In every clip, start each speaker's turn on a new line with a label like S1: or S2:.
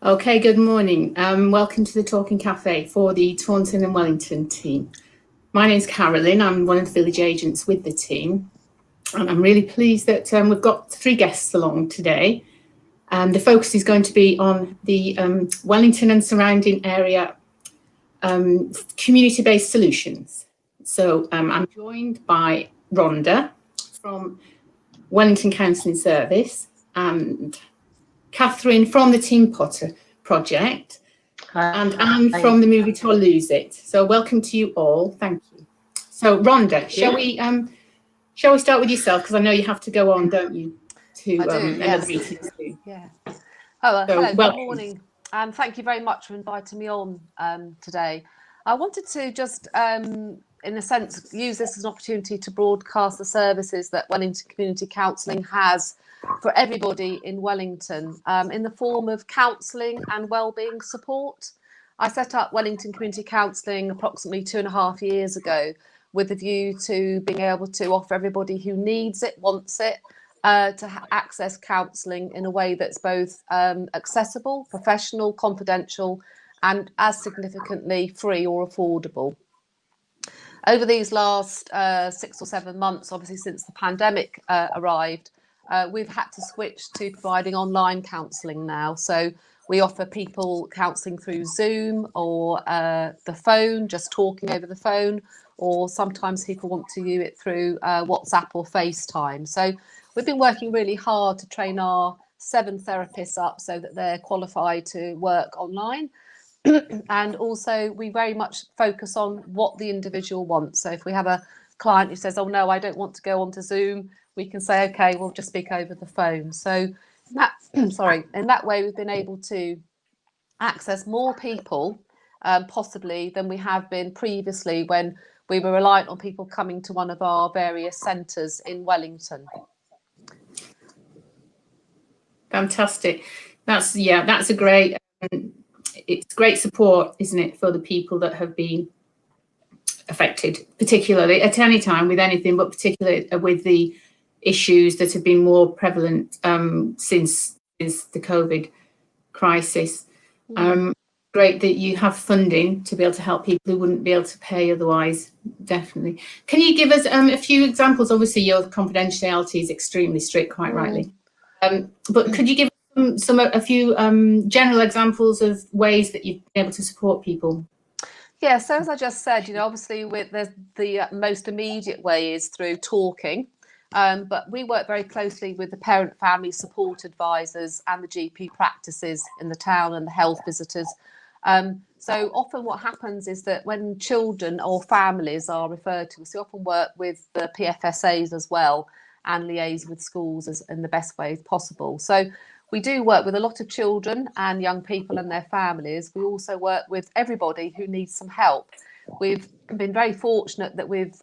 S1: Okay, good morning. Welcome to the Talking Cafe for the Taunton and Wellington team. My name's Carolyn. I'm one of the village agents with the team. And I'm really pleased that we've got three guests along today. The focus is going to be on the Wellington and surrounding area community-based solutions. So I'm joined by Rhonda from Wellington Counselling Service and Catherine from the Team Potter project, and Anne from the movie To Lose It. So welcome to you all. Thank you. So Rhonda, shall we start with yourself, because I know you have to go on, don't you, to another meeting soon.
S2: Yeah. Hello, good morning, and thank you very much for inviting me on today. I wanted to just, in a sense, use this as an opportunity to broadcast the services that Wellington Community Counselling has for everybody in Wellington, in the form of counselling and wellbeing support. I set up Wellington Community Counselling approximately 2.5 years ago with a view to being able to offer everybody who needs it, wants it, to access counselling in a way that's both accessible, professional, confidential, and as significantly free or affordable. Over these last 6 or 7 months, obviously since the pandemic arrived, we've had to switch to providing online counselling now. So we offer people counselling through Zoom or the phone, just talking over the phone, or sometimes people want to use it through WhatsApp or FaceTime. So we've been working really hard to train our 7 therapists up so that they're qualified to work online. And also we very much focus on what the individual wants. So if we have a client who says, oh no, I don't want to go onto Zoom, we can say, okay, we'll just speak over the phone. So that, in that way we've been able to access more people possibly than we have been previously when we were reliant on people coming to one of our various centres in Wellington.
S1: Fantastic. That's a great, it's great support, isn't it, for the people that have been affected, particularly at any time with anything, but particularly with the issues that have been more prevalent since the COVID crisis. Great that you have funding to be able to help people who wouldn't be able to pay otherwise, definitely. Can you give us a few examples? Obviously, your confidentiality is extremely strict, quite rightly. But could you give a few general examples of ways that you've been able to support people?
S2: Yeah, so as I just said, obviously the most immediate way is through talking. But we work very closely with the parent family support advisors and the GP practices in the town and the health visitors. So often what happens is that when children or families are referred to us, we often work with the PFSAs as well and liaise with schools in the best way possible. So we do work with a lot of children and young people and their families. We also work with everybody who needs some help. We've been very fortunate that we've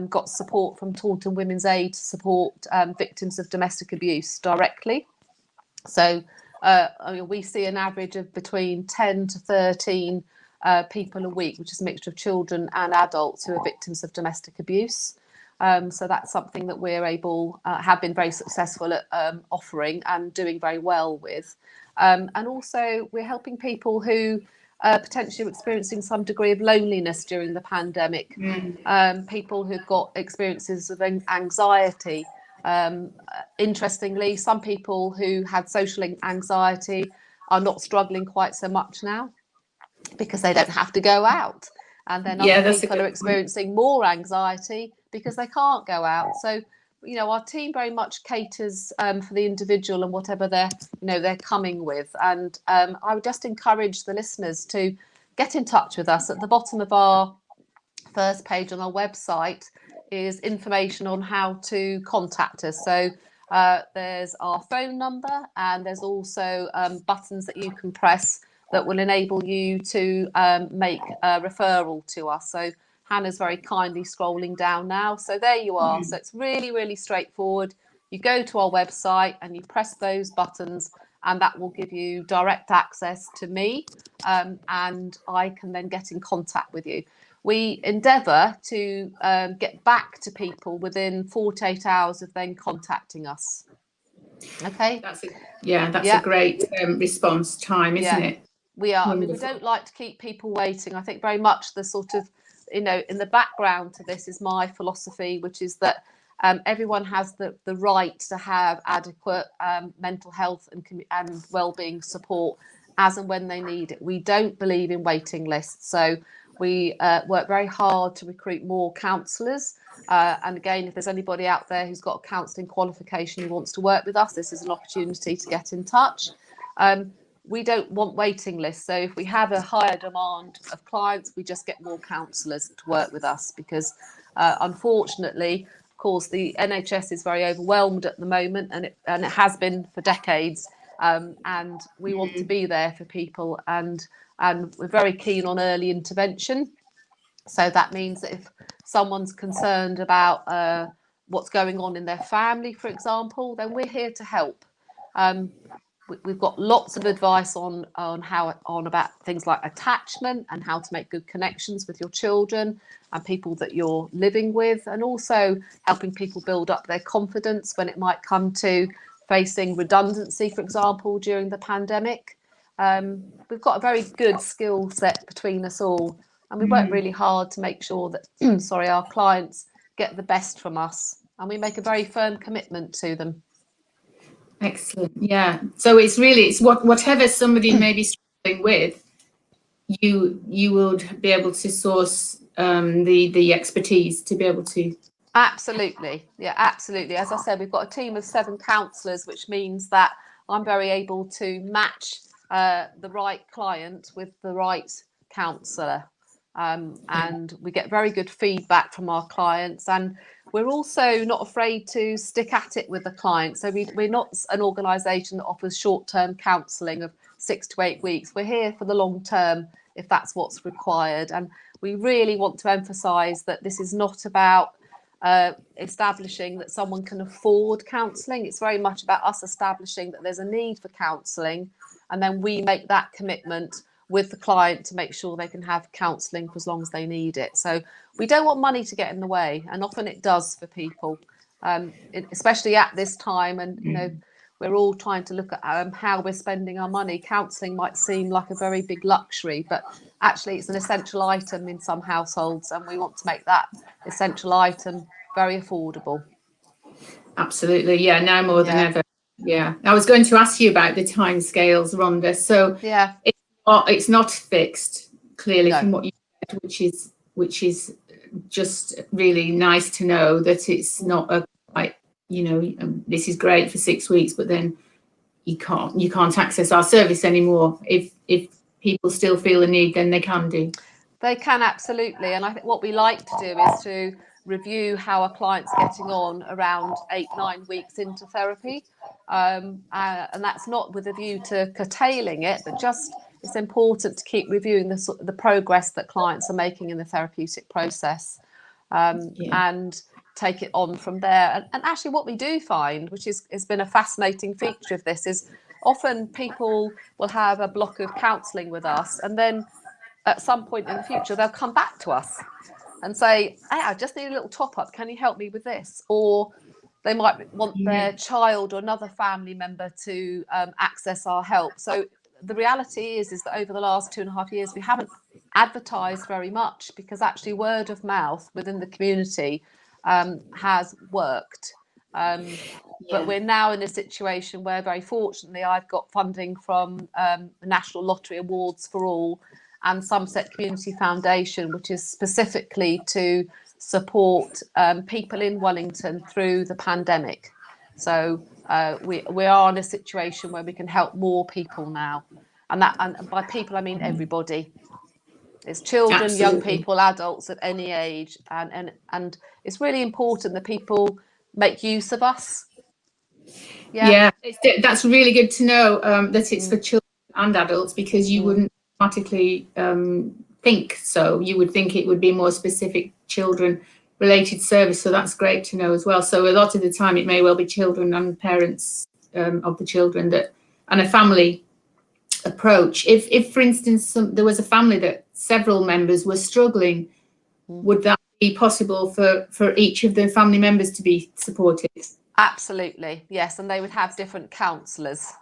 S2: got support from Taunton Women's Aid to support victims of domestic abuse directly. So we see an average of between 10 to 13 people a week, which is a mixture of children and adults who are victims of domestic abuse. So that's something that we're have been very successful at offering and doing very well with. And also we're helping people who potentially experiencing some degree of loneliness during the pandemic, people who've got experiences of anxiety. Interestingly, some people who had social anxiety are not struggling quite so much now because they don't have to go out. And then other people are experiencing more anxiety because they can't go out. So, our team very much caters for the individual and whatever they're coming with. And I would just encourage the listeners to get in touch with us. At the bottom of our first page on our website is information on how to contact us. So there's our phone number, and there's also buttons that you can press that will enable you to make a referral to us. So Hannah's very kindly scrolling down now. So there you are. So it's really, really straightforward. You go to our website and you press those buttons, and that will give you direct access to me, and I can then get in contact with you. We endeavour to get back to people within 48 hours of then contacting us. Okay.
S1: That's a great response time, isn't it?
S2: We are.
S1: Wonderful.
S2: I mean, we don't like to keep people waiting. I think very much the sort of, in the background to this is my philosophy, which is that everyone has the right to have adequate mental health and well-being support as and when they need it. We don't believe in waiting lists. So we work very hard to recruit more counsellors. And again, if there's anybody out there who's got a counselling qualification who wants to work with us, this is an opportunity to get in touch. We don't want waiting lists. So if we have a higher demand of clients, we just get more counsellors to work with us because unfortunately, of course, the NHS is very overwhelmed at the moment and it has been for decades. And we want to be there for people and we're very keen on early intervention. So that means that if someone's concerned about what's going on in their family, for example, then we're here to help. We've got lots of advice on about things like attachment and how to make good connections with your children and people that you're living with, and also helping people build up their confidence when it might come to facing redundancy, for example, during the pandemic. We've got a very good skill set between us all, and we work really hard to make sure that our clients get the best from us, and we make a very firm commitment to them.
S1: Excellent. Yeah. So it's whatever somebody may be struggling with, you would be able to source the expertise to be able to.
S2: Absolutely. Yeah, absolutely. As I said, we've got a team of 7 counsellors, which means that I'm very able to match the right client with the right counsellor. And we get very good feedback from our clients, and we're also not afraid to stick at it with the client. So we're not an organisation that offers short-term counselling of 6 to 8 weeks. We're here for the long term if that's what's required. And we really want to emphasise that this is not about establishing that someone can afford counselling. It's very much about us establishing that there's a need for counselling, and then we make that commitment with the client to make sure they can have counselling for as long as they need it. So we don't want money to get in the way, and often it does for people, especially at this time. And we're all trying to look at how we're spending our money. Counselling might seem like a very big luxury, but actually it's an essential item in some households, and we want to make that essential item very affordable.
S1: Absolutely. Yeah, now more than ever. Yeah. I was going to ask you about the timescales, Rhonda. So it's not fixed, clearly, from what you said, which is just really nice to know that it's not this is great for 6 weeks, but then you can't access our service anymore. If people still feel a need, then they can do.
S2: They can, absolutely. And I think what we like to do is to review how a client's getting on around 8-9 weeks into therapy. And that's not with a view to curtailing it, but just it's important to keep reviewing the progress that clients are making in the therapeutic process, and take it on from there. And actually what we do find, which has been a fascinating feature of this, is often people will have a block of counselling with us, and then at some point in the future they'll come back to us and say, hey, I just need a little top up, can you help me with this? Or they might want their child or another family member to access our help. So the reality is that over the last 2.5 years we haven't advertised very much, because actually word of mouth within the community has worked. But we're now in a situation where, very fortunately, I've got funding from the National Lottery Awards for All and Somerset Community Foundation, which is specifically to support people in Wellington through the pandemic. So we are in a situation where we can help more people now, and by people I mean everybody. It's children,
S1: Absolutely.
S2: Young people, adults at any age, and it's really important that people make use of us.
S1: That's really good to know, that it's for children and adults, because you wouldn't automatically think so. You would think it would be more specific children related service, so that's great to know as well. So a lot of the time it may well be children and parents of the children and a family approach. If for instance there was a family that several members were struggling, would that be possible for each of the family members to be supported?
S2: Absolutely, yes, and they would have different counsellors.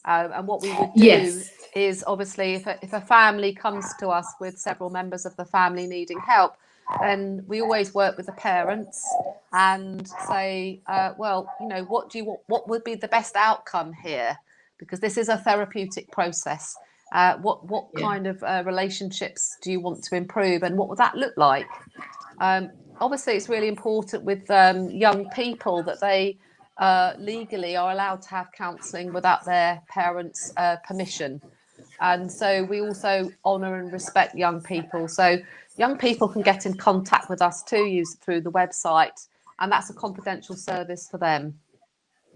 S2: And what we would do is, obviously, if a family comes to us with several members of the family needing help, then we always work with the parents and say, well, you know, what do you want? What would be the best outcome here? Because this is a therapeutic process. What kind of relationships do you want to improve, and what would that look like? Obviously, it's really important with young people that they legally are allowed to have counselling without their parents' permission. And so we also honour and respect young people. So young people can get in contact with us too, through the website, and that's a confidential service for them.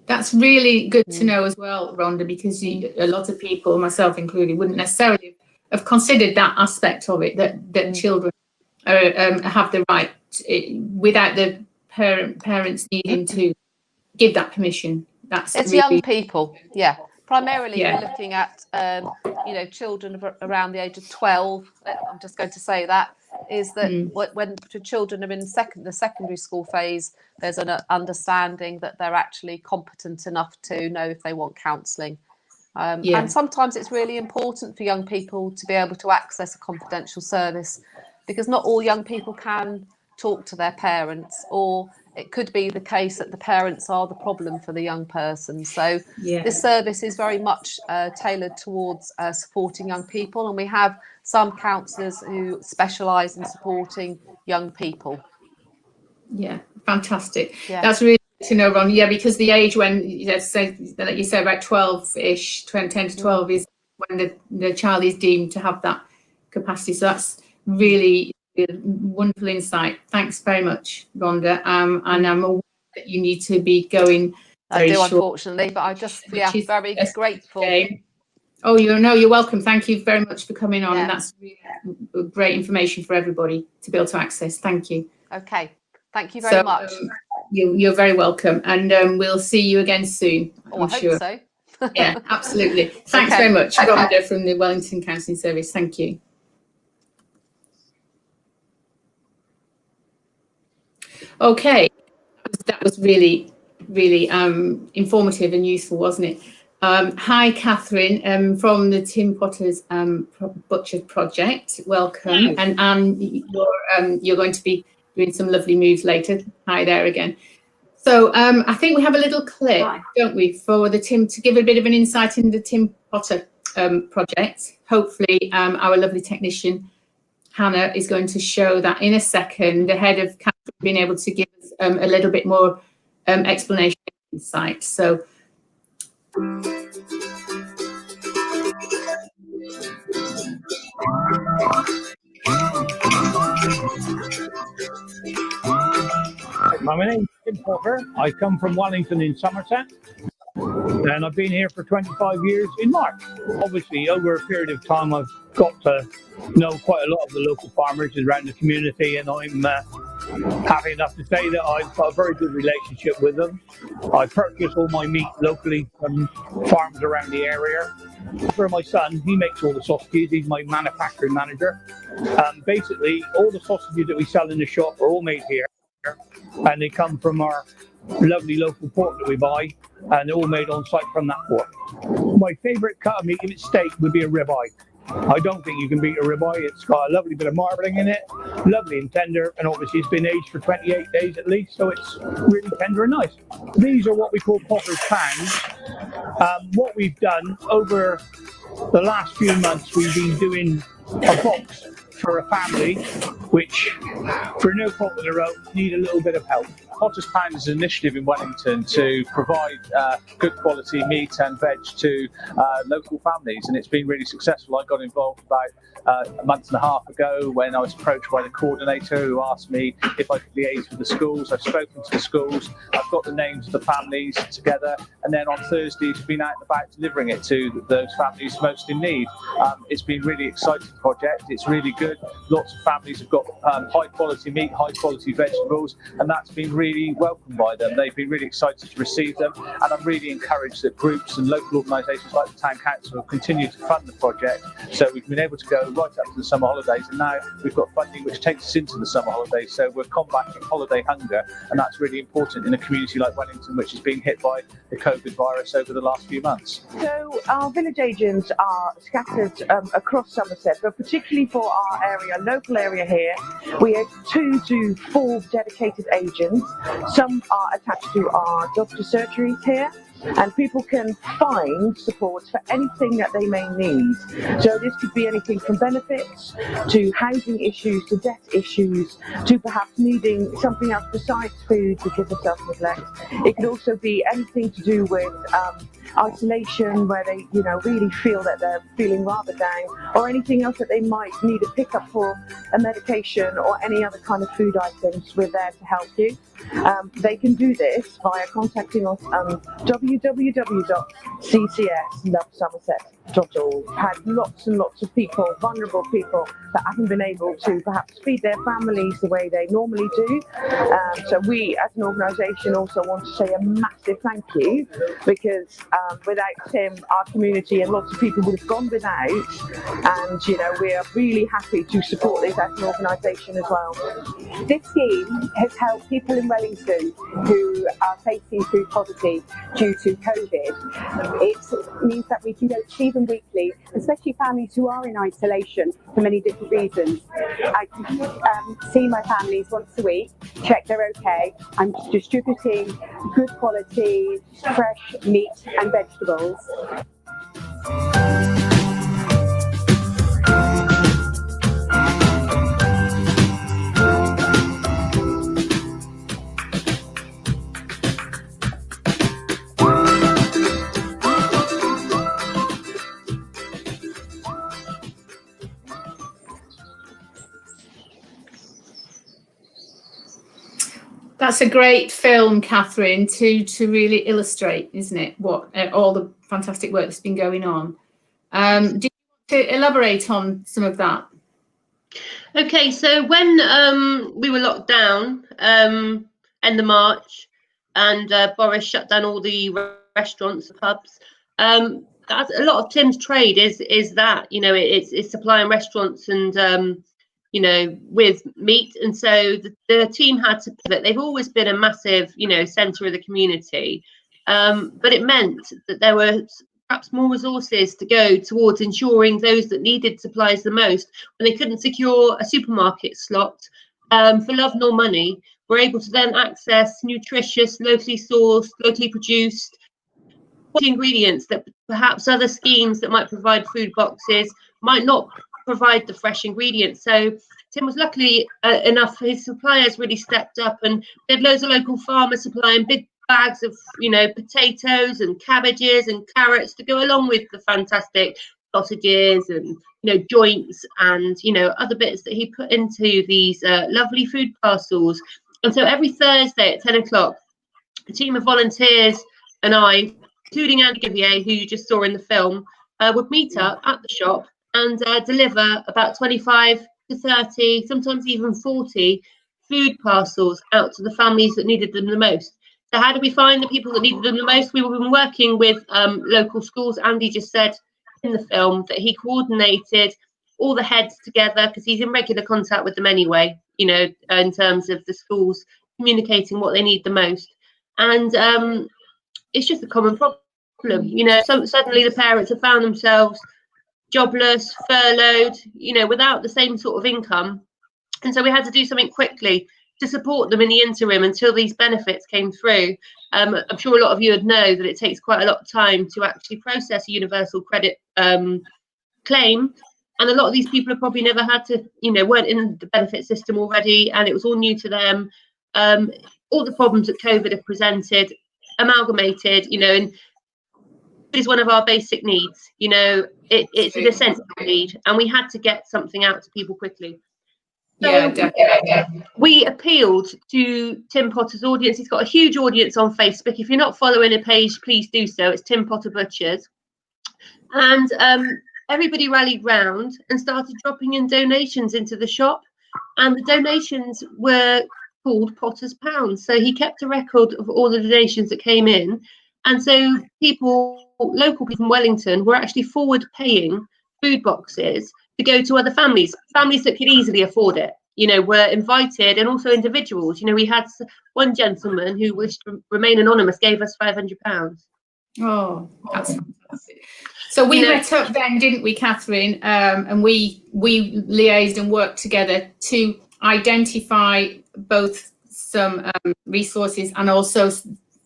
S1: That's really good to know as well, Rhonda, because a lot of people, myself included, wouldn't necessarily have considered that aspect of it, that children have the right, without the parents needing to give that permission. It's
S2: really, young people, primarily we're looking at you know, children around the age of 12. I'm just going to say that is that when children are in the secondary school phase, there's an understanding that they're actually competent enough to know if they want counselling. And sometimes it's really important for young people to be able to access a confidential service, because not all young people can talk to their parents, or it could be the case that the parents are the problem for the young person. So this service is very much tailored towards supporting young people, and we have some counsellors who specialise in supporting young people. Yeah,
S1: fantastic. That's really good to know, Ron. Because the age when you say about 12-ish, 10 to 12 is when the child is deemed to have that capacity. So that's really wonderful insight. Thanks very much, Rhonda. And I'm aware that you need to be going.
S2: I do, unfortunately, but I just very grateful.
S1: Oh, you're welcome. Thank you very much for coming on, and that's really great information for everybody to be able to access. Thank you.
S2: Okay, thank you very much.
S1: You're very welcome, and we'll see you again soon.
S2: I'm sure. Hope
S1: so. Yeah, absolutely. Thanks very much, Rhonda from the Wellington Counselling Service. Thank you. Okay, that was really, really informative and useful, wasn't it? Hi, Catherine, from the Tim Potter's Butcher Project. Welcome, and Anne, you're going to be doing some lovely moves later. Hi there again. So I think we have a little clip, don't we, for the Tim, to give a bit of an insight into the Tim Potter project. Hopefully, our lovely technician Hannah is going to show that in a second, ahead of Catherine being able to give us a little bit more explanation and insight. So.
S3: My name is Tim Potter. I come from Wellington in Somerset, and I've been here for 25 years in March. Obviously, over a period of time, I've got to know quite a lot of the local farmers around the community, and I'm happy enough to say that I've got a very good relationship with them. I purchase all my meat locally from farms around the area. For my son, he makes all the sausages. He's my manufacturing manager. Basically, all the sausages that we sell in the shop are all made here, and they come from our lovely local pork that we buy, and they're all made on site from that pork. My favourite cut of meat, if it's steak, would be a ribeye. I don't think you can beat a ribeye. It's got a lovely bit of marbling in it, lovely and tender, and obviously it's been aged for 28 days at least, so it's really tender and nice. These are what we call Potter's pounds. What we've done over the last few months, we've been doing a box for a family which, for no fault of their own, need a little bit of help. Potter's Pound is an initiative in Wellington to provide good quality meat and veg to local families, and it's been really successful. I got involved about a month and a half ago when I was approached by the coordinator who asked me if I could liaise with the schools. I've spoken to the schools, I've got the names of the families together, and then on Thursday it's been out and about delivering it to those families most in need. It's been a really exciting project. It's really good. Lots of families have got got high quality meat, high quality vegetables, and that's been really welcomed by them. They've been really excited to receive them, and I'm really encouraged that groups and local organisations like the Town Council have continued to fund the project. So we've been able to go right up to the summer holidays, and now we've got funding which takes us into the summer holidays. So we're combating holiday hunger, and that's really important in a community like Wellington, which is being hit by the COVID virus over the last few months.
S4: So our village agents are scattered across Somerset, but particularly for our area, local area here, we have 2 to 4 dedicated agents. Some are attached to our doctor surgeries here, and people can find support for anything that they may need. So this could be anything from benefits to housing issues to debt issues to perhaps needing something else besides food because of self-neglect. It could also be anything to do with isolation, where they really feel that they're feeling rather down, or anything else that they might need a pickup for a medication or any other kind of food items. We're there to help you. They can do this via contacting us on www.ccslovesomerset.org. Had lots and lots of people, vulnerable people, that haven't been able to perhaps feed their families the way they normally do. So we, as an organisation, also want to say a massive thank you, because without Tim, our community and lots of people would have gone without. And we are really happy to support this as an organisation as well.
S5: This scheme has helped people in Wellington who are facing food poverty due to COVID. It means that we can go to see them weekly, especially families who are in isolation for many different reasons. I can see my families once a week, check they're okay. I'm distributing good quality, fresh meat and vegetables.
S1: That's a great film, Catherine, to really illustrate, isn't it, what all the fantastic work that's been going on. Do you want to elaborate on some of that?
S6: Okay, so when we were locked down end of March, and Boris shut down all the restaurants, pubs, that's a lot of Tim's trade is that it's supplying restaurants and with meat, and so the team had to pivot. They've always been a massive centre of the community, but it meant that there were perhaps more resources to go towards ensuring those that needed supplies the most, when they couldn't secure a supermarket slot for love nor money, were able to then access nutritious, locally sourced, locally produced ingredients that perhaps other schemes that might provide food boxes might not provide the fresh ingredients. So Tim was luckily enough, his suppliers really stepped up, and we had loads of local farmers supplying big bags of potatoes and cabbages and carrots to go along with the fantastic sausages and joints and other bits that he put into these lovely food parcels. And so every Thursday at 10 o'clock, a team of volunteers and I, including Andy Givier, who you just saw in the film, would meet up at the shop and deliver about 25 to 30, sometimes even 40 food parcels out to the families that needed them the most. So how do we find the people that needed them the most? We've been working with local schools. Andy just said in the film that he coordinated all the heads together, because he's in regular contact with them anyway, in terms of the schools communicating what they need the most. And it's just a common problem. Suddenly the parents have found themselves jobless, furloughed, without the same sort of income. And so we had to do something quickly to support them in the interim until these benefits came through. I'm sure a lot of you would know that it takes quite a lot of time to actually process a universal credit claim. And a lot of these people have probably never had to, weren't in the benefit system already, and it was all new to them. All the problems that COVID have presented, amalgamated, and is one of our basic needs. It's an essential need, and we had to get something out to people quickly. So
S1: Yeah, definitely.
S6: we appealed to Tim Potter's audience. He's got a huge audience on Facebook. If you're not following a page, please do so. It's Tim Potter Butchers. And everybody rallied round and started dropping in donations into the shop. and the donations were called Potter's Pounds. So he kept a record of all the donations that came in, and so local people in Wellington were actually forward paying food boxes to go to other families that could easily afford it. Were invited, and also individuals. We had one gentleman who wished to remain anonymous, gave us £500.
S1: Oh, that's fantastic. So we met up then, didn't we, Catherine? And we liaised and worked together to identify both some resources and also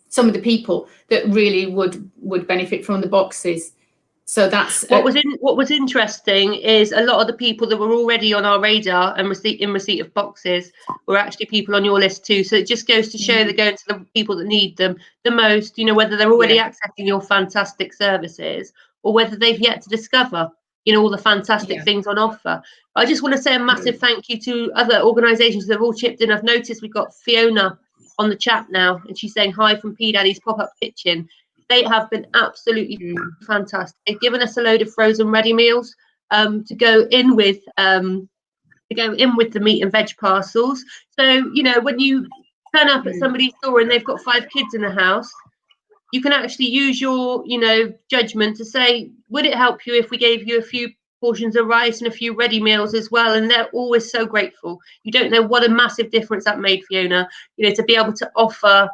S1: some of the people that really would benefit from the boxes. So that's
S6: what was interesting is a lot of the people that were already on our radar and in receipt of boxes were actually people on your list too. So it just goes to show they're going to the people that need them the most. Whether they're already accessing your fantastic services or whether they've yet to discover all the fantastic things on offer. I just want to say a massive thank you to other organisations that have all chipped in. I've noticed we've got Fiona on the chat now, and she's saying hi from P Daddy's Pop-Up Kitchen. They have been absolutely fantastic. They've given us a load of frozen ready meals to go in with the meat and veg parcels. So when you turn up at somebody's door and they've got 5 kids in the house, you can actually use your judgment to say, would it help you if we gave you a few portions of rice and a few ready meals as well? And they're always so grateful. You don't know what a massive difference that made, Fiona. To be able to offer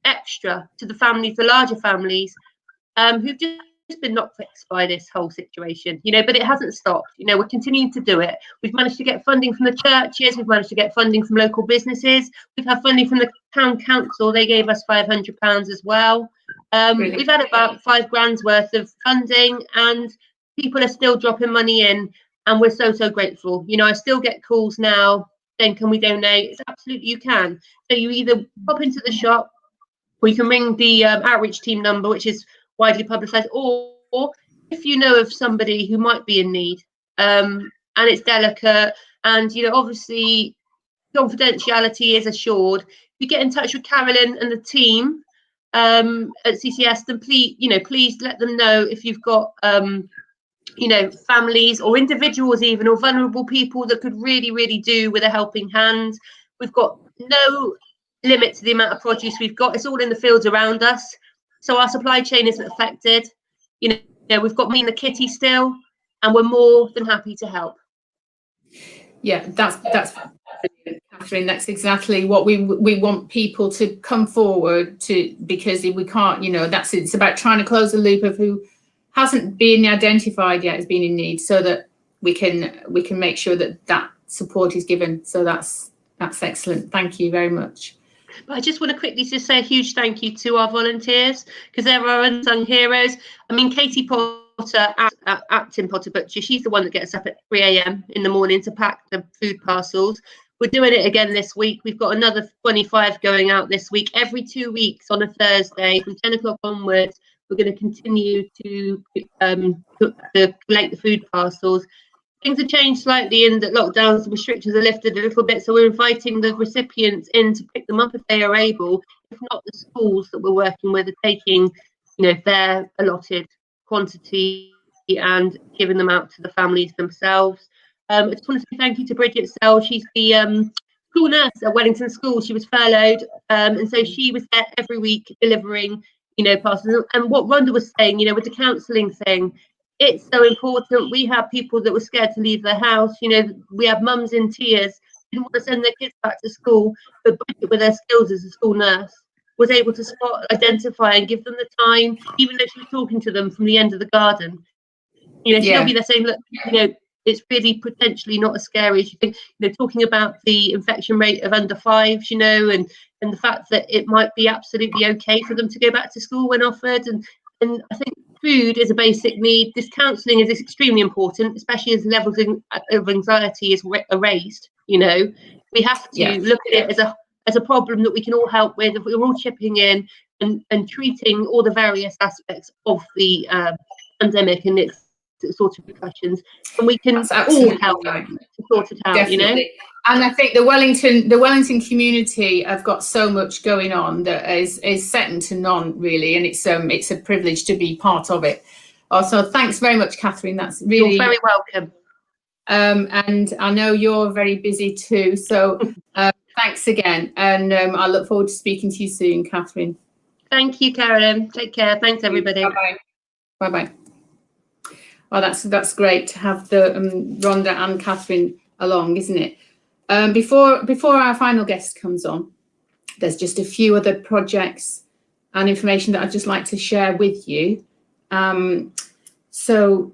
S6: extra to the larger families who've just been knocked fixed by this whole situation, but it hasn't stopped. We're continuing to do it. We've managed to get funding from the churches, we've managed to get funding from local businesses, we've had funding from the town council. They gave us £500 as well. We've had about £5,000 worth of funding, and people are still dropping money in, and we're so grateful. I still get calls now saying, can we donate? It's absolutely, you can. So you either pop into the shop, or you can ring the outreach team number, which is widely publicised, or if you know of somebody who might be in need, and it's delicate, and obviously confidentiality is assured. If you get in touch with Carolyn and the team at CCS, then please let them know if you've got families or individuals even, or vulnerable people that could really do with a helping hand. We've got no limit to the amount of produce we've got. It's all in the fields around us, so our supply chain isn't affected. We've got me and the kitty still, and we're more than happy to help.
S1: That's Catherine. That's exactly what we want people to come forward to, because if we can't, it's about trying to close the loop of who hasn't been identified yet as being in need, so that we can make sure that support is given. So that's excellent. Thank you very much.
S6: But I just want to quickly just say a huge thank you to our volunteers, because they're our unsung heroes. I mean, Katie Potter at Tim Potter Butcher, she's the one that gets up at 3 a.m. in the morning to pack the food parcels. We're doing it again this week. We've got another 25 going out this week. Every 2 weeks on a Thursday from 10 o'clock onwards, we're going to continue to collect the food parcels. Things have changed slightly in that lockdowns and restrictions are lifted a little bit, so we're inviting the recipients in to pick them up if they are able. If not, the schools that we're working with are taking, their allotted quantity and giving them out to the families themselves. I just want to say thank you to Bridget Sell. She's the school nurse at Wellington School. She was furloughed, and so she was there every week delivering, parcels. And what Rhonda was saying, with the counselling thing, it's so important. We have people that were scared to leave their house. We have mums in tears, didn't want to send their kids back to school, but Bridget, with her skills as a school nurse, was able to spot, identify, and give them the time, even though she was talking to them from the end of the garden. She'll be there saying, look, it's really potentially not as scary as you think. Talking about the infection rate of under 5, and the fact that it might be absolutely okay for them to go back to school when offered. And I think food is a basic need. This counselling is extremely important, especially as levels of anxiety is raised. We have to look at it as a problem that we can all help with if we're all chipping in and treating all the various aspects of the pandemic and its sort of repercussions, and we can all help to sort it out.
S1: Definitely. And I think the Wellington community have got so much going on that is second to none, really, and it's a privilege to be part of it. Also, thanks very much, Catherine. That's really,
S6: you're very welcome.
S1: And I know you're very busy too. So thanks again. And I look forward to speaking to you soon, Catherine.
S6: Thank you, Carolyn. Take care. Thanks, everybody.
S1: Bye-bye. Bye-bye. Well, that's great to have the Rhonda and Catherine along, isn't it? Before our final guest comes on, there's just a few other projects and information that I'd just like to share with you. So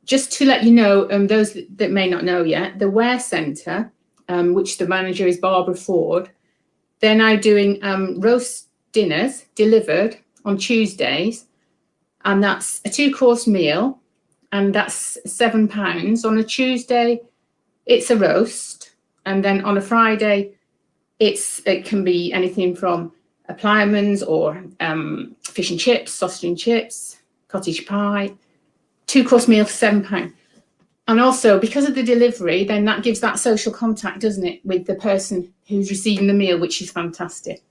S1: just to let you know, those that may not know yet, the Ware Centre, which the manager is Barbara Ford, they're now doing roast dinners delivered on Tuesdays, and that's a 2-course meal, and that's £7. On a Tuesday, it's a roast, and then on a Friday, it can be anything from a Plyman's or fish and chips, sausage and chips, cottage pie, 2-course meal for £7. And also, because of the delivery, then that gives that social contact, doesn't it, with the person who's receiving the meal, which is fantastic.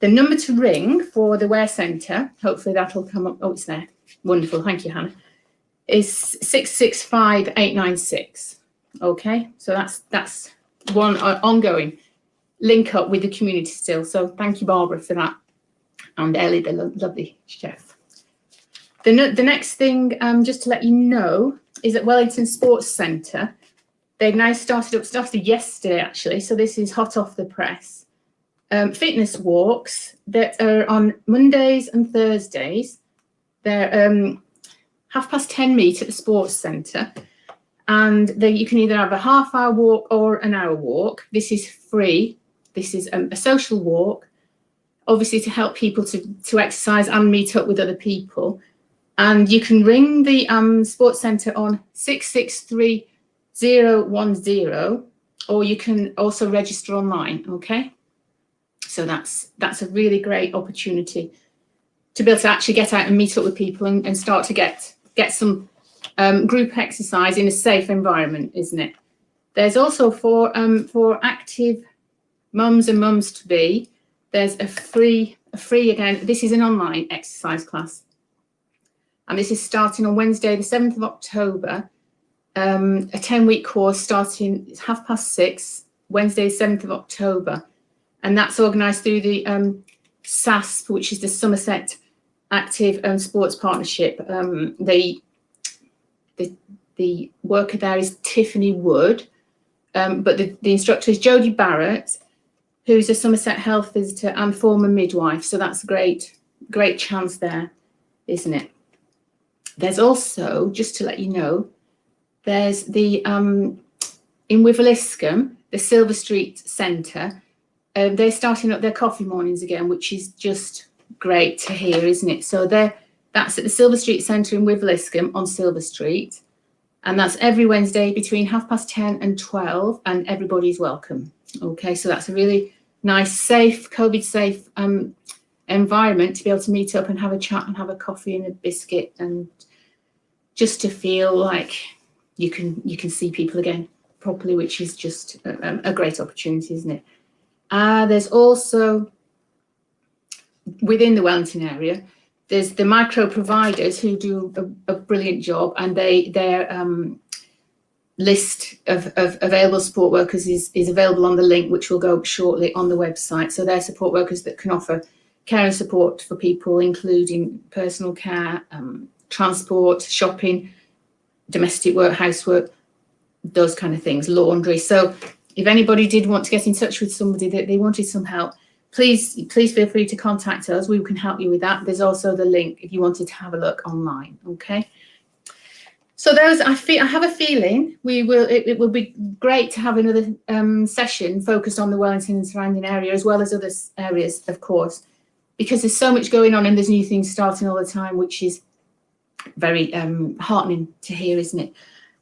S1: The number to ring for the Ware Centre, hopefully that'll come up. Oh, it's there. Wonderful. Thank you, Hannah. Is 665 896. Okay, so that's one ongoing link up with the community still. So thank you, Barbara, for that, and Ellie, the lovely chef. The next thing, just to let you know, is at Wellington Sports Centre. They've now started yesterday actually, so this is hot off the press. Fitness walks that are on Mondays and Thursdays. They're 10:30 meet at the Sports Centre, and you can either have a half-hour walk or an hour walk. This is free. This is a social walk, obviously to help people to exercise and meet up with other people. And you can ring the Sports Centre on 663 010, or you can also register online. Okay, so that's a really great opportunity to be able to actually get out and meet up with people and start to get some group exercise in a safe environment, isn't it? There's also for active mums and mums to be, there's a free again. This is an online exercise class, and this is starting on Wednesday, the 7th of October. A 10-week course starting 6:30, Wednesday, 7th of October, and that's organised through the SASP, which is the Somerset Active Sports Partnership. The worker there is Tiffany Wood, but the instructor is Jodie Barrett, who's a Somerset health visitor and former midwife. So that's a great chance there, isn't it? There's also, just to let you know, there's the in Wiveliscombe, the Silver Street Centre. They're starting up their coffee mornings again, which is just great to hear, isn't it? So that's at the Silver Street Centre in Wiveliscombe on Silver Street, and that's every Wednesday between 10:30 and 12, and everybody's welcome. Okay, so that's a really nice, safe, COVID-safe environment to be able to meet up and have a chat and have a coffee and a biscuit, and just to feel like you can see people again properly, which is just a great opportunity, isn't it? There's also, within the Wellington area, there's the micro providers who do a brilliant job, and their list of available support workers is available on the link, which will go up shortly on the website. So they're support workers that can offer care and support for people, including personal care, transport, shopping, domestic work, housework, those kind of things, laundry. So if anybody did want to get in touch with somebody that they wanted some help, please feel free to contact us. We can help you with that. There's also the link if you wanted to have a look online. Okay. So I have a feeling it will be great to have another session focused on the Wellington and surrounding area, as well as other areas, of course, because there's so much going on and there's new things starting all the time, which is very heartening to hear, isn't it?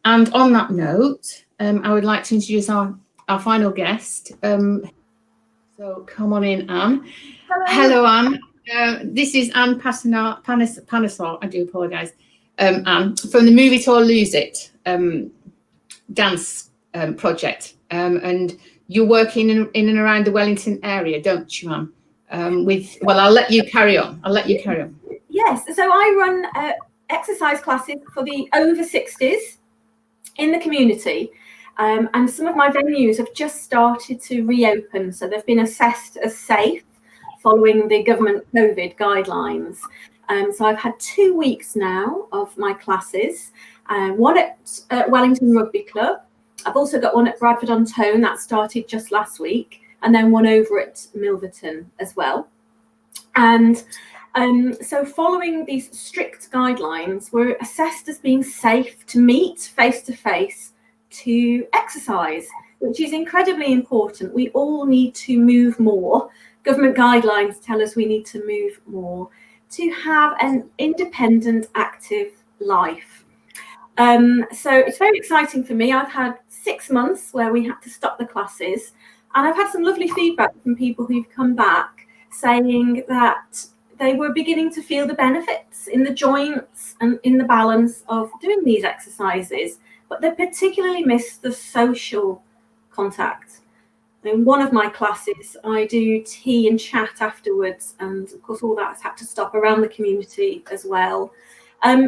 S1: And on that note, I would like to introduce our final guest. So come on in, Anne. Hello Anne. This is Anne Panesar. I do apologise. Anne, from the Move It or Lose It dance project. And you're working in and around the Wellington area, don't you, Anne? I'll let you carry on.
S7: Yes, so I run exercise classes for the over 60s. in the community. And some of my venues have just started to reopen. So they've been assessed as safe following the government COVID guidelines. So I've had 2 weeks now of my classes, one at Wellington Rugby Club. I've also got one at Bradford-on-Tone that started just last week, and then one over at Milverton as well. And so following these strict guidelines, we're assessed as being safe to meet face-to-face, to exercise, which is incredibly important. We all need to move more. Government guidelines tell us we need to move more to have an independent, active life. So it's very exciting for me. I've had 6 months where we had to stop the classes, and I've had some lovely feedback from people who've come back saying that they were beginning to feel the benefits in the joints and in the balance of doing these exercises, but they particularly miss the social contact. In one of my classes, I do tea and chat afterwards, and of course all that's had to stop around the community as well.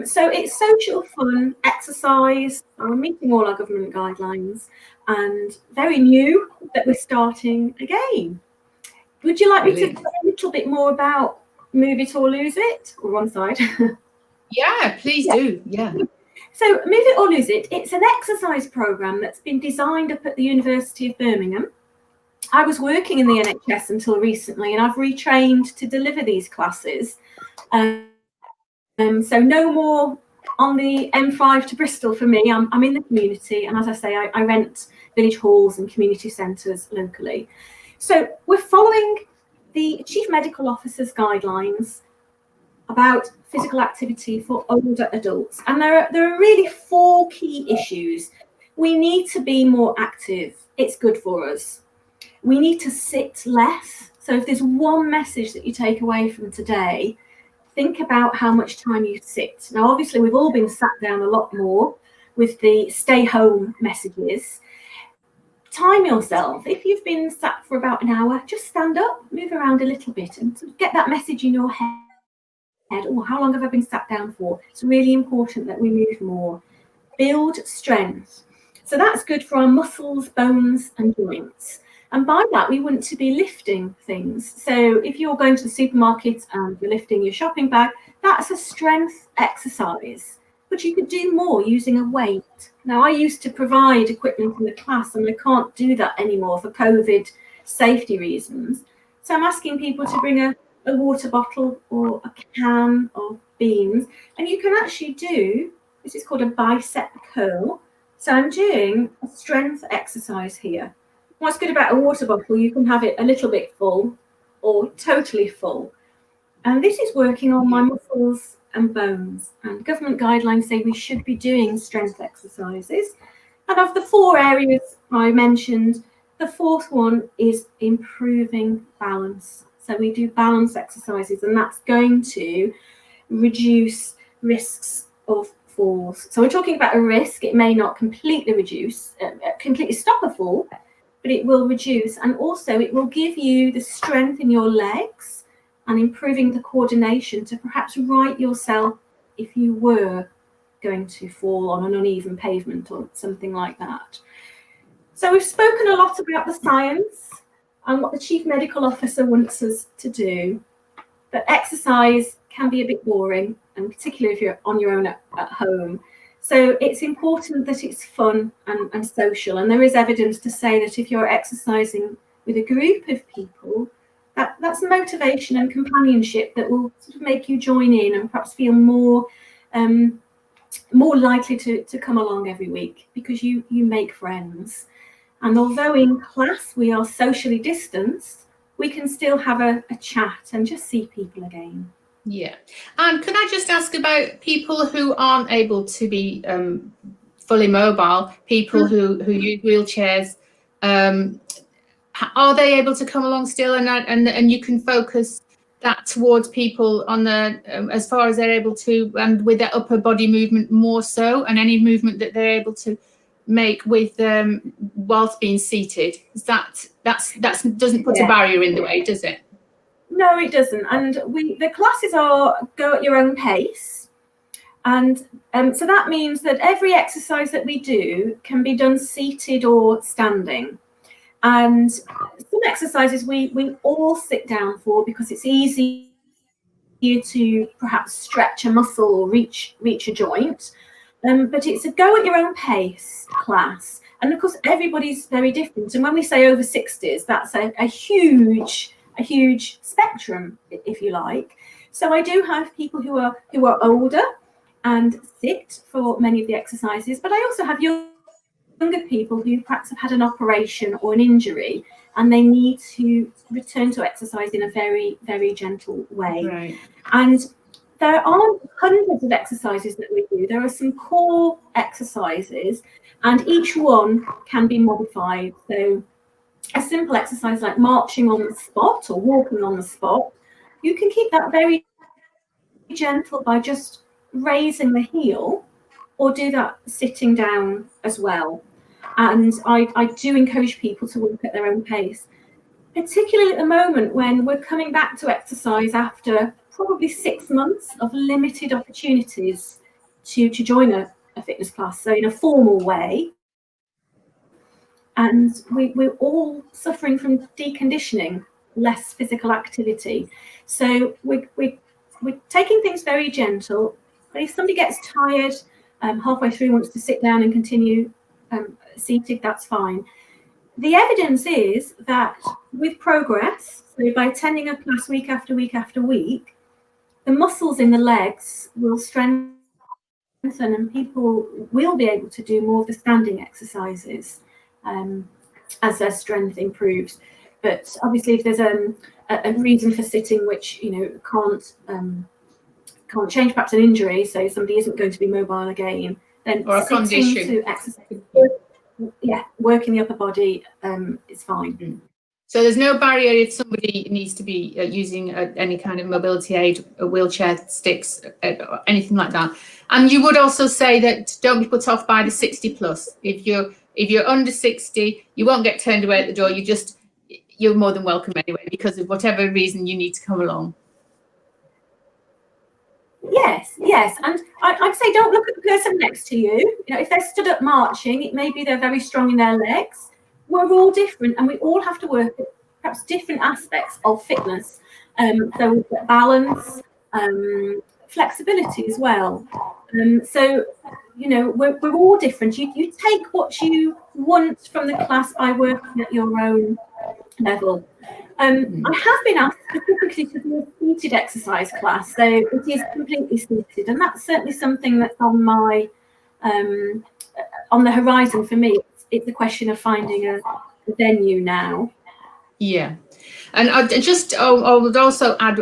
S7: So it's social fun exercise. We're meeting all our government guidelines, and very new that we're starting again. Would you like me to talk a little bit more about Move It or Lose It, or one side?
S1: Yeah, please do. Yeah.
S7: So Move It or Lose It, it's an exercise programme that's been designed up at the University of Birmingham. I was working in the NHS until recently, and I've retrained to deliver these classes. So no more on the M5 to Bristol for me. I'm in the community, and as I say, I rent village halls and community centres locally. So we're following the Chief Medical Officer's guidelines about physical activity for older adults. And there are really 4 key issues. We need to be more active. It's good for us. We need to sit less. So if there's one message that you take away from today, think about how much time you sit. Now, obviously, we've all been sat down a lot more with the stay home messages. Time yourself. If you've been sat for about an hour, just stand up, move around a little bit, and sort of get that message in your head. Oh, how long have I been sat down for? It's really important that we move more. Build strength. So that's good for our muscles, bones, and joints. And by that, we want to be lifting things. So if you're going to the supermarket and you're lifting your shopping bag, that's a strength exercise. But you could do more using a weight. Now, I used to provide equipment in the class, and I can't do that anymore for COVID safety reasons. So I'm asking people to bring a water bottle or a can of beans, and you can actually do, this is called a bicep curl. So I'm doing a strength exercise here. What's good about a water bottle, you can have it a little bit full or totally full. And this is working on my muscles and bones. And government guidelines say we should be doing strength exercises. And of the 4 areas I mentioned, the 4th one is improving balance. So we do balance exercises, and that's going to reduce risks of falls. So we're talking about a risk. It may not completely reduce, completely stop a fall, but it will reduce, and also it will give you the strength in your legs and improving the coordination to perhaps right yourself if you were going to fall on an uneven pavement or something like that. So we've spoken a lot about the science and what the Chief Medical Officer wants us to do, but exercise can be a bit boring, and particularly if you're on your own at home. So it's important that it's fun and social. And there is evidence to say that if you're exercising with a group of people, that's motivation and companionship that will sort of make you join in and perhaps feel more likely to come along every week, because you make friends. And although in class we are socially distanced, we can still have a chat and just see people again.
S1: Yeah. And can I just ask about people who aren't able to be fully mobile, people who use wheelchairs? Are they able to come along still, and you can focus that towards people on the as far as they're able to, and with their upper body movement more so, and any movement that they're able to make with whilst being seated? Is that doesn't put a barrier in the way, does it?
S7: No, it doesn't. And the classes are go at your own pace. And so that means that every exercise that we do can be done seated or standing. And some exercises we all sit down for because it's easy to perhaps stretch a muscle or reach a joint. But it's a go at your own pace class. And of course, everybody's very different. And when we say over 60s, that's a huge spectrum, if you like. So I do have people who are older and sit for many of the exercises, but I also have younger people who perhaps have had an operation or an injury and they need to return to exercise in a very, very gentle way.
S1: Right.
S7: And there aren't hundreds of exercises that we do. There are some core exercises and each one can be modified. So a simple exercise like marching on the spot or walking on the spot, you can keep that very gentle by just raising the heel, or do that sitting down as well. And I do encourage people to work at their own pace, particularly at the moment when we're coming back to exercise after probably 6 months of limited opportunities to join a fitness class, so in a formal way. And we're all suffering from deconditioning, less physical activity. So we're taking things very gentle. But if somebody gets tired halfway through, wants to sit down and continue seated, that's fine. The evidence is that with progress, so by attending a class week after week after week, the muscles in the legs will strengthen and people will be able to do more of the standing exercises as their strength improves. But obviously, if there's a reason for sitting which can't change, perhaps an injury, so somebody isn't going to be mobile again, then
S1: or a condition
S7: to exercise, working the upper body is fine.
S1: So there's no barrier if somebody needs to be using any kind of mobility aid, a wheelchair, sticks, anything like that. And you would also say that don't be put off by the 60 plus. If you're under 60, you won't get turned away at the door. You're more than welcome anyway, because of whatever reason you need to come along.
S7: Yes, and I'd say don't look at the person next to you. You know, if they're stood up marching, it may be they're very strong in their legs. We're all different, and we all have to work at perhaps different aspects of fitness. So we've got balance, flexibility as well. So you know, we're all different. You take what you want from the class by working at your own level. I have been asked specifically to do a seated exercise class, so it is completely seated, and that's certainly something that's on my on the horizon for me. It's a question of finding a venue now. Yeah.
S1: And I would also add,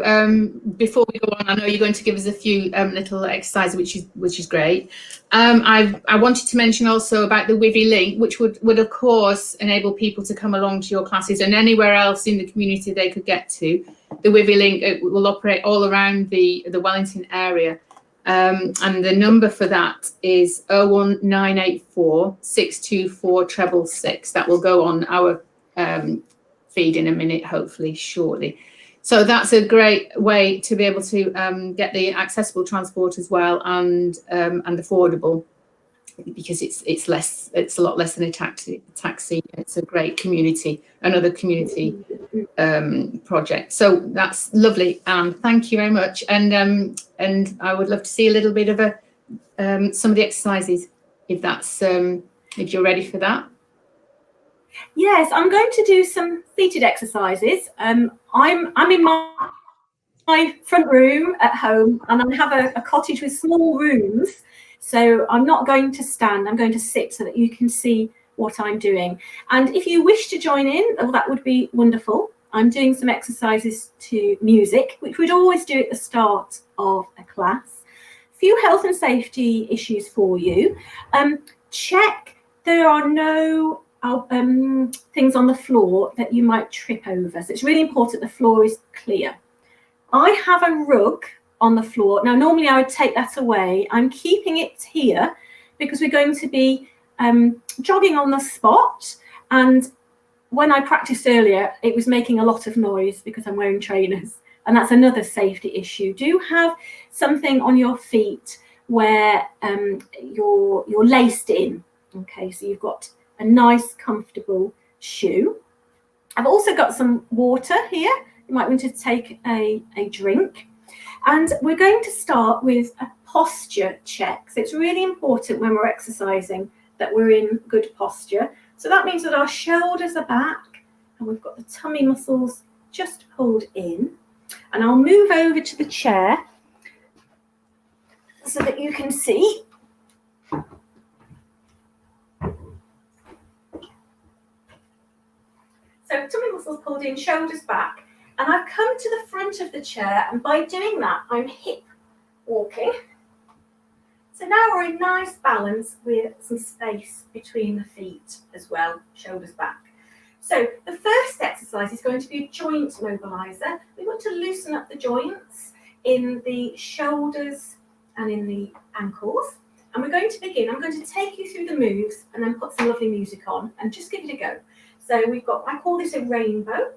S1: before we go on, I know you're going to give us a few little exercises, which is great. I wanted to mention also about the Wivy link, which would of course enable people to come along to your classes and anywhere else in the community they could get to. The Wivy link will operate all around the Wellington area. And the number for that is 01984 624 666. That will go on our feed in a minute, hopefully shortly. So that's a great way to be able to get the accessible transport as well, and affordable, because it's a lot less than a taxi. It's a great another community project. So that's lovely, thank you very much. And I would love to see a little bit of some of the exercises, if that's if you're ready for that.
S7: Yes, I'm going to do some seated exercises. I'm in my front room at home, and I have a cottage with small rooms, so I'm not going to stand. I'm going to sit so that you can see what I'm doing. And if you wish to join in, well, that would be wonderful. I'm doing some exercises to music, which we'd always do at the start of a class. A few health and safety issues for you. Check there are no things on the floor that you might trip over. So it's really important the floor is clear. I have a rug on the floor. Now, normally I would take that away. I'm keeping it here because we're going to be jogging on the spot. And when I practiced earlier, it was making a lot of noise because I'm wearing trainers. And that's another safety issue. Do have something on your feet where you're laced in. Okay, so you've got a nice comfortable shoe. I've also got some water here. You might want to take a drink. And we're going to start with a posture check. So it's really important when we're exercising that we're in good posture. So that means that our shoulders are back and we've got the tummy muscles just pulled in. And I'll move over to the chair so that you can see. So tummy muscles pulled in, shoulders back. And I've come to the front of the chair, and by doing that, I'm hip walking. So now we're in nice balance with some space between the feet as well, shoulders back. So the first exercise is going to be a joint mobiliser. We want to loosen up the joints in the shoulders and in the ankles. And we're going to begin. I'm going to take you through the moves and then put some lovely music on and just give it a go. So we've got, I call this a rainbow.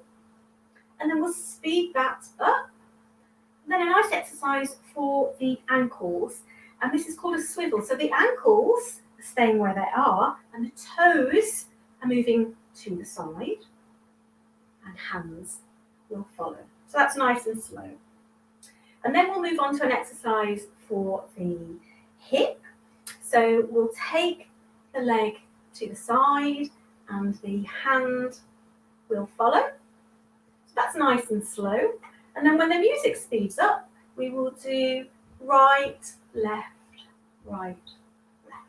S7: And then we'll speed that up. And then a nice exercise for the ankles. And this is called a swivel. So the ankles are staying where they are and the toes are moving to the side and hands will follow. So that's nice and slow. And then we'll move on to an exercise for the hip. So we'll take the leg to the side and the hand will follow. That's nice and slow. And then when the music speeds up, we will do right, left, right, left.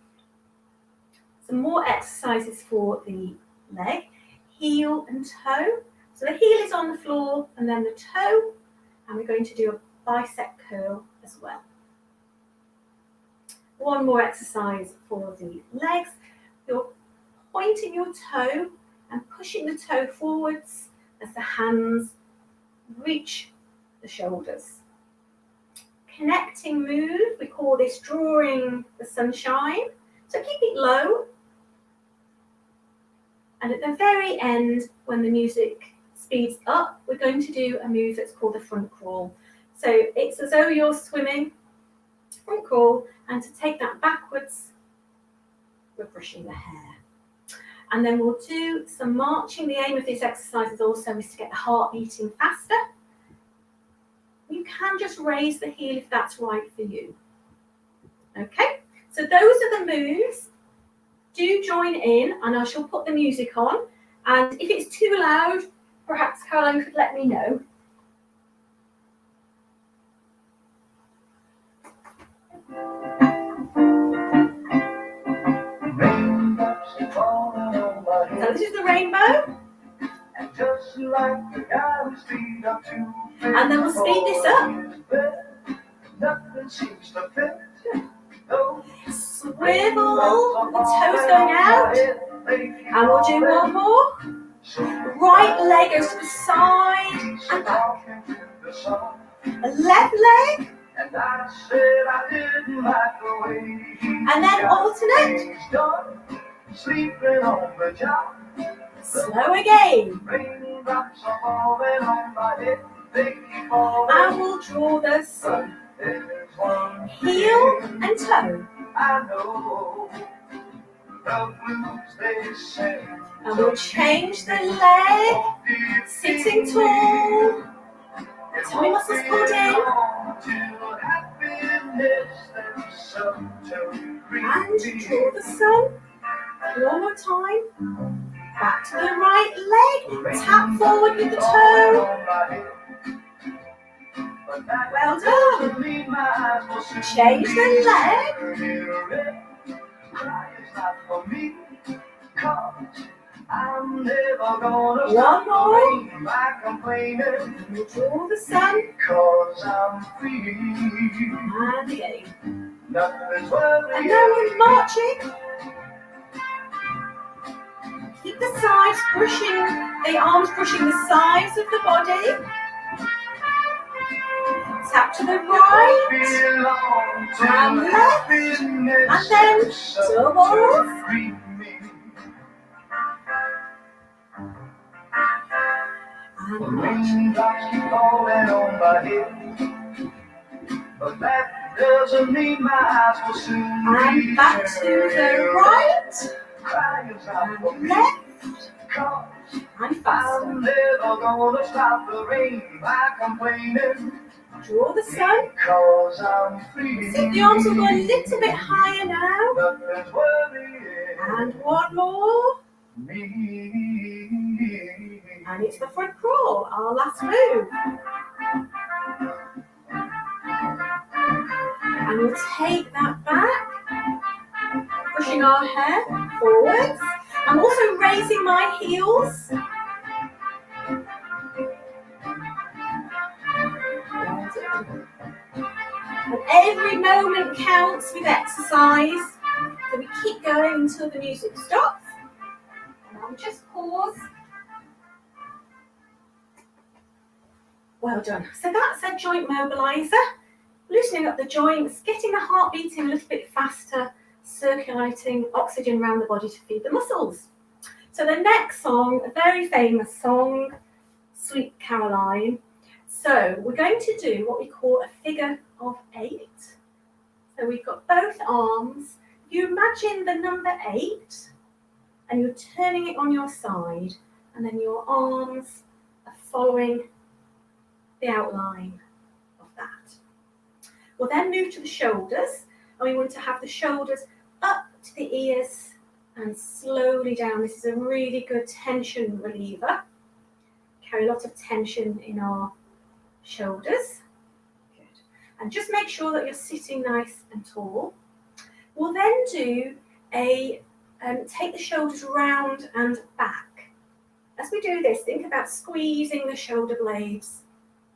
S7: Some more exercises for the leg, heel and toe. So the heel is on the floor and then the toe, and we're going to do a bicep curl as well. One more exercise for the legs. You're pointing your toe and pushing the toe forwards as the hands reach the shoulders. Connecting move, we call this drawing the sunshine. So keep it low. And at the very end, when the music speeds up, we're going to do a move that's called the front crawl. So it's as though you're swimming, front crawl, and to take that backwards, we're brushing the hair. And then we'll do some marching. The aim of this exercise is also to get the heart beating faster. You can just raise the heel if that's right for you. Okay, so those are the moves. Do join in and I shall put the music on. And if it's too loud, perhaps Caroline could let me know. So this is the rainbow. And then we'll speed this up. Swivel, the toes going out. And we'll do one more. Right leg goes to the side and back. The left leg. And then alternate. Slow again. And we'll draw the sun. Heel and toe. And we'll change the leg. Sitting tall. Tummy muscles pulled in. And draw the sun. One more time. Back to the right leg. Tap forward with the toe. Well done. Change the leg. One more. We'll draw the sun. And again. And now we're marching. Keep the sides brushing, the arms brushing the sides of the body. Tap to the right, and left, and then doubles. And Doesn't mean my eyes will soon and back to the right, and left, and faster. I'm never gonna stop the rain by complaining. Draw the sun. Cause I'm free. See, the arms will go a little bit higher now. And one more. Me. And it's the front crawl, our last move. And we'll take that back, pushing our hair forwards. I'm also raising my heels. And every moment counts with exercise. So we keep going until the music stops. And I'll just pause. Well done. So that's a joint mobiliser. Loosening up the joints, getting the heart beating a little bit faster, circulating oxygen around the body to feed the muscles. So the next song, a very famous song, Sweet Caroline. So we're going to do what we call a figure of 8. So we've got both arms. You imagine the number 8 and you're turning it on your side, and then your arms are following the outline of that. We'll then move to the shoulders, and we want to have the shoulders up to the ears and slowly down. This is a really good tension reliever. Carry a lot of tension in our shoulders. Good. And just make sure that you're sitting nice and tall. We'll then do a take the shoulders round and back. As we do this, think about squeezing the shoulder blades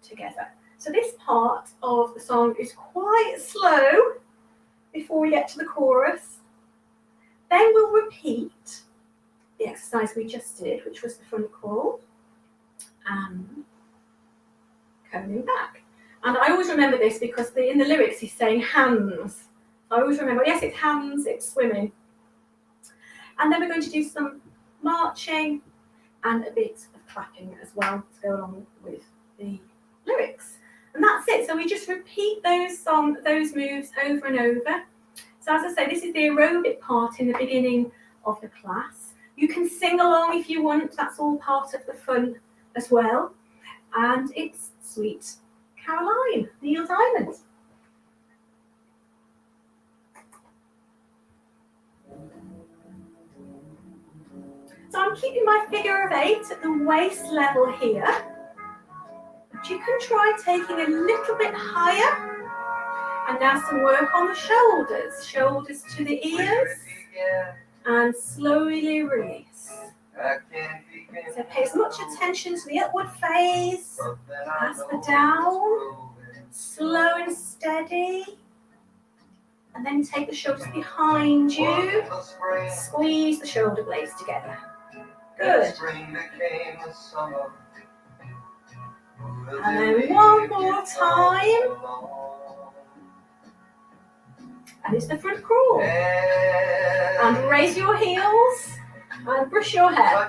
S7: together. So this part of the song is quite slow before we get to the chorus. Then we'll repeat the exercise we just did, which was the front crawl and coming back. And I always remember this because in the lyrics he's saying hands. I always remember, yes, it's hands, it's swimming. And then we're going to do some marching and a bit of clapping as well to go along with the lyrics. And that's it. So we just repeat those moves over and over. So as I say, this is the aerobic part in the beginning of the class. You can sing along if you want. That's all part of the fun as well. And it's Sweet Caroline, Neil Diamond. So I'm keeping my figure of 8 at the waist level here. But you can try taking a little bit higher. And now some work on the shoulders. Shoulders to the ears. And slowly release. So pay as much attention to the upward phase as the down. Slow and steady. And then take the shoulders behind you. Squeeze the shoulder blades together. Good. And then one more time. And it's the front crawl. And raise your heels and brush your hair.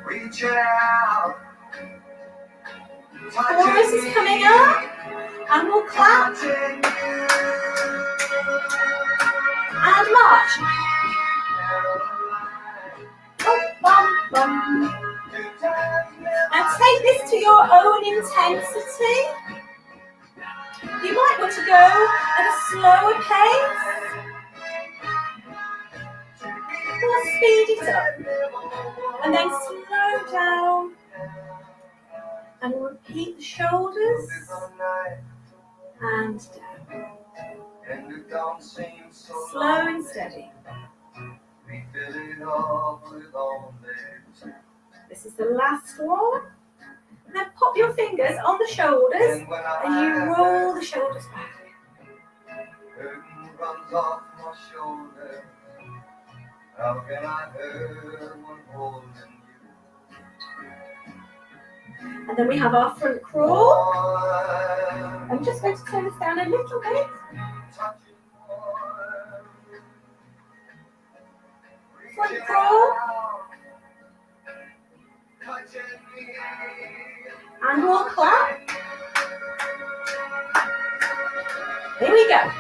S8: Reach out.
S7: Chorus is coming up. And we'll clap. And march. Bum, bum. And take this to your own intensity. You might want to go at a slower pace. Or speed it up. And then slow down. And repeat the shoulders. And down. Slow and steady. This is the last one. Now pop your fingers on the shoulders and you roll the shoulders back.
S8: Runs off my shoulder. How can I hurt one holding you?
S7: And then we have our front crawl. I'm just going to turn this down a little bit. Front crawl. And we'll clap. Here we go.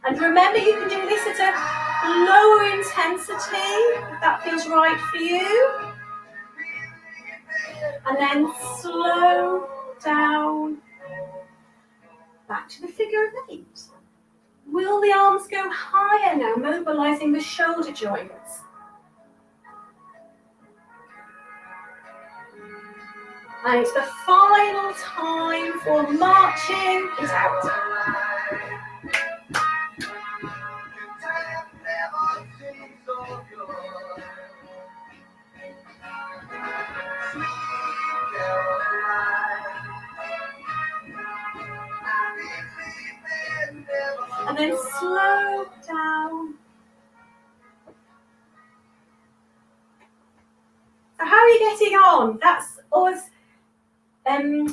S7: And remember, you can do this at a lower intensity, if that feels right for you. And then slow down back to the figure of 8. Will the arms go higher now, mobilizing the shoulder joints? And it's the final time for marching it out. And then slow down. So how are you getting on? That's us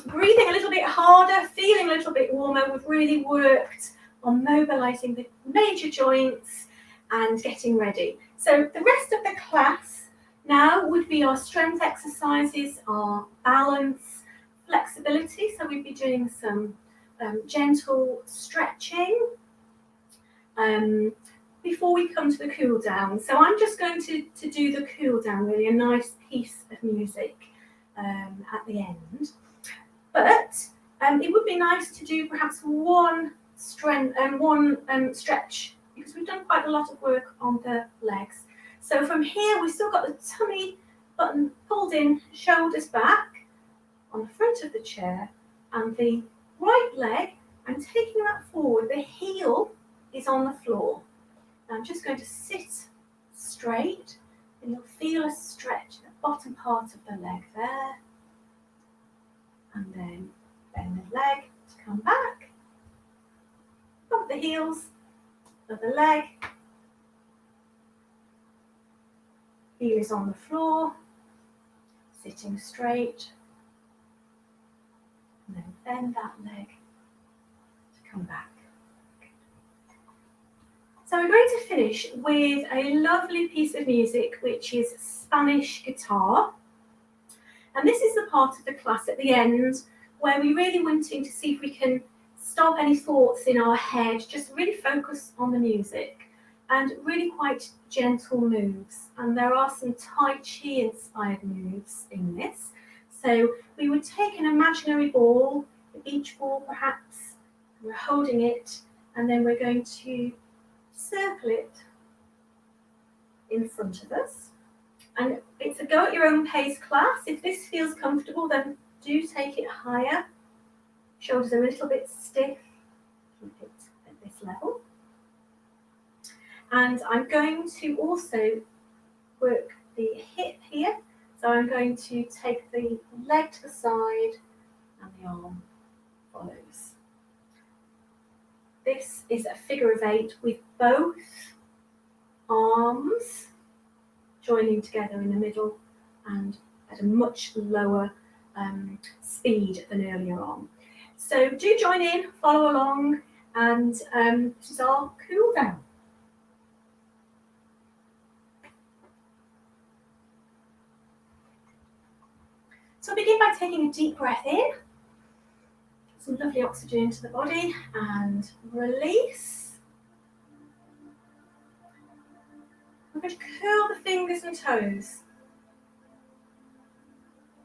S7: breathing a little bit harder, feeling a little bit warmer. We've really worked on mobilizing the major joints and getting ready. So the rest of the class now would be our strength exercises, our balance, flexibility. So we'd be doing some gentle stretching before we come to the cool down. So I'm just going to do the cool down, really a nice piece of music at the end. But it would be nice to do perhaps one strength and one stretch, because we've done quite a lot of work on the legs. So from here, we've still got the tummy button pulled in, shoulders back on the front of the chair, and the right leg, I'm taking that forward. The heel is on the floor. I'm just going to sit straight, and you'll feel a stretch at the bottom part of the leg there. And then bend the leg to come back. Up the heels of the leg. Heel is on the floor, sitting straight. And then bend that leg to come back. So we're going to finish with a lovely piece of music, which is Spanish guitar. And this is the part of the class at the end where we're really wanting to see if we can stop any thoughts in our head, just really focus on the music and really quite gentle moves. And there are some Tai Chi inspired moves in this. So we would take an imaginary ball, a beach ball perhaps, we're holding it, and then we're going to circle it in front of us. And it's a go at your own pace class. If this feels comfortable, then do take it higher. Shoulders are a little bit stiff. Keep it at this level. And I'm going to also work the hip here. So I'm going to take the leg to the side and the arm follows. This is a figure of 8 with both arms joining together in the middle and at a much lower speed than earlier on. So do join in, follow along, and this is our cool down. So I'll begin by taking a deep breath in, some lovely oxygen into the body, and release. We're going to curl the fingers and toes.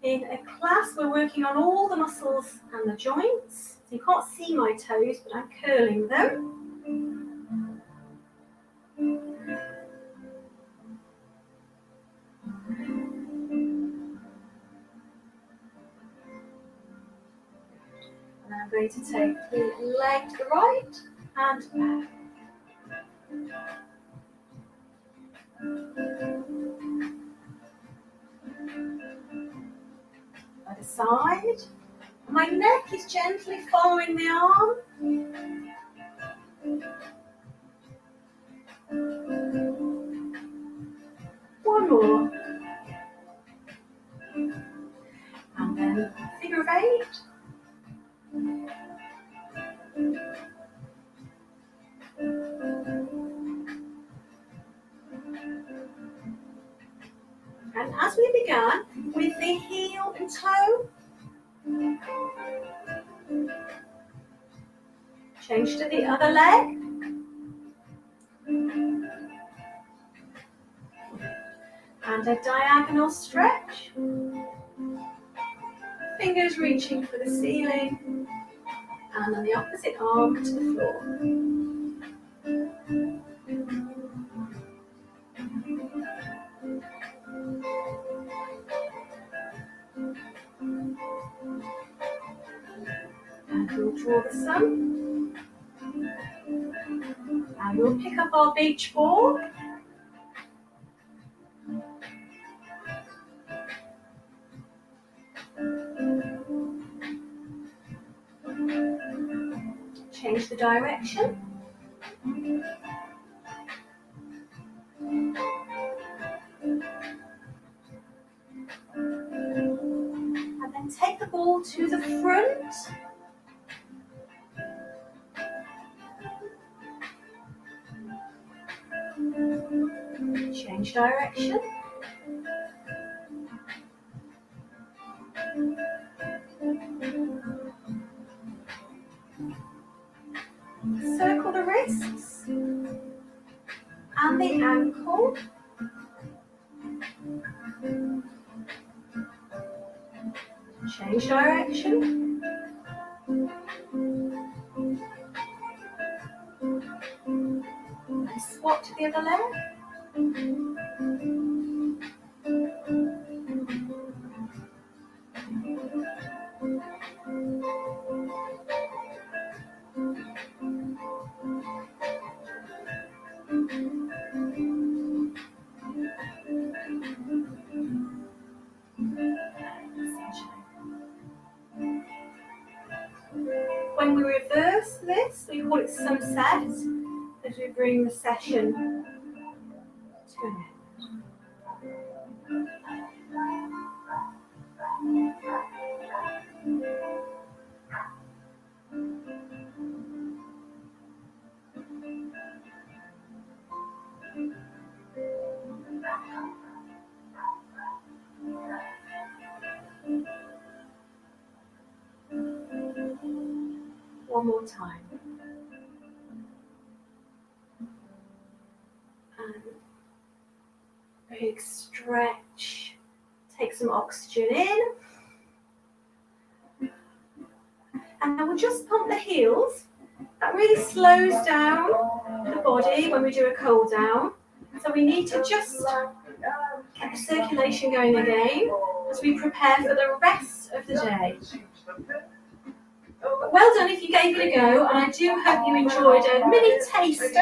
S7: In a class, we're working on all the muscles and the joints. So you can't see my toes, but I'm curling them. And I'm going to take the leg to the right and back. Other side. My neck is gently following the arm. One more. And then figure of 8. And as we began with the heel and toe, change to the other leg. And a diagonal stretch. Fingers reaching for the ceiling. And then the opposite arm to the floor. And we'll draw the sun. And we'll pick up our beach ball. Change the direction. And then take the ball to the front. Change direction. Circle the wrists and the ankle. Change direction. And swap to the other leg. When we reverse this, we call it sunset, as we bring the session to an end. One more time. And big stretch. Take some oxygen in. And then we'll just pump the heels. That really slows down the body when we do a cool down. So we need to just get the circulation going again as we prepare for the rest of the day. But well done if you gave it a go, and I do hope you enjoyed a mini taster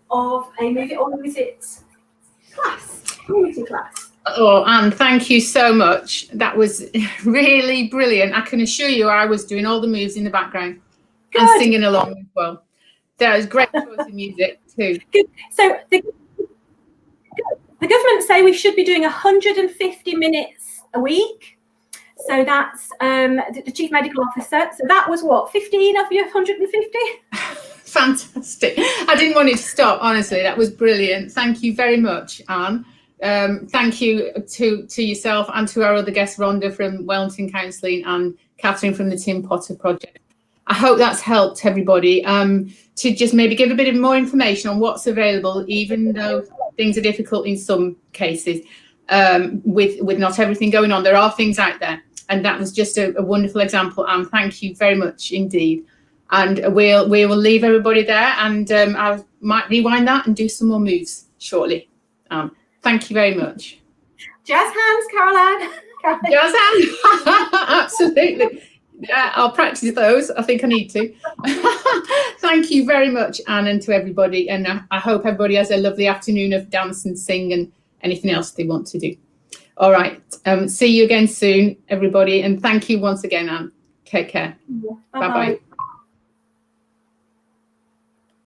S7: of a Move It or Lose It class, community class.
S1: Oh, Anne, thank you so much. That was really brilliant. I can assure you I was doing all the moves in the background and singing along as well. That was great choice of music too.
S7: Good. So the government say we should be doing 150 minutes a week. So that's the Chief Medical Officer. So that was what, 15 of your 150?
S1: Fantastic. I didn't want it to stop, honestly. That was brilliant. Thank you very much, Anne. Thank you to yourself and to our other guest, Rhonda from Wellington Counselling and Catherine from the Tim Potter Project. I hope that's helped everybody to just maybe give a bit of more information on what's available, even though things are difficult in some cases. With not everything going on, there are things out there, and that was just a wonderful example. And thank you very much indeed. And we will leave everybody there, and I might rewind that and do some more moves shortly. Thank you very much.
S7: Jazz hands, Caroline.
S1: Jazz hands, absolutely. Yeah, I'll practice those. I think I need to. Thank you very much, Anne, and to everybody. And I hope everybody has a lovely afternoon of dance and sing and anything else they want to do. All right. See you again soon, everybody. And thank you once again, Anne. Take care.
S7: Bye-bye.
S1: Bye-bye.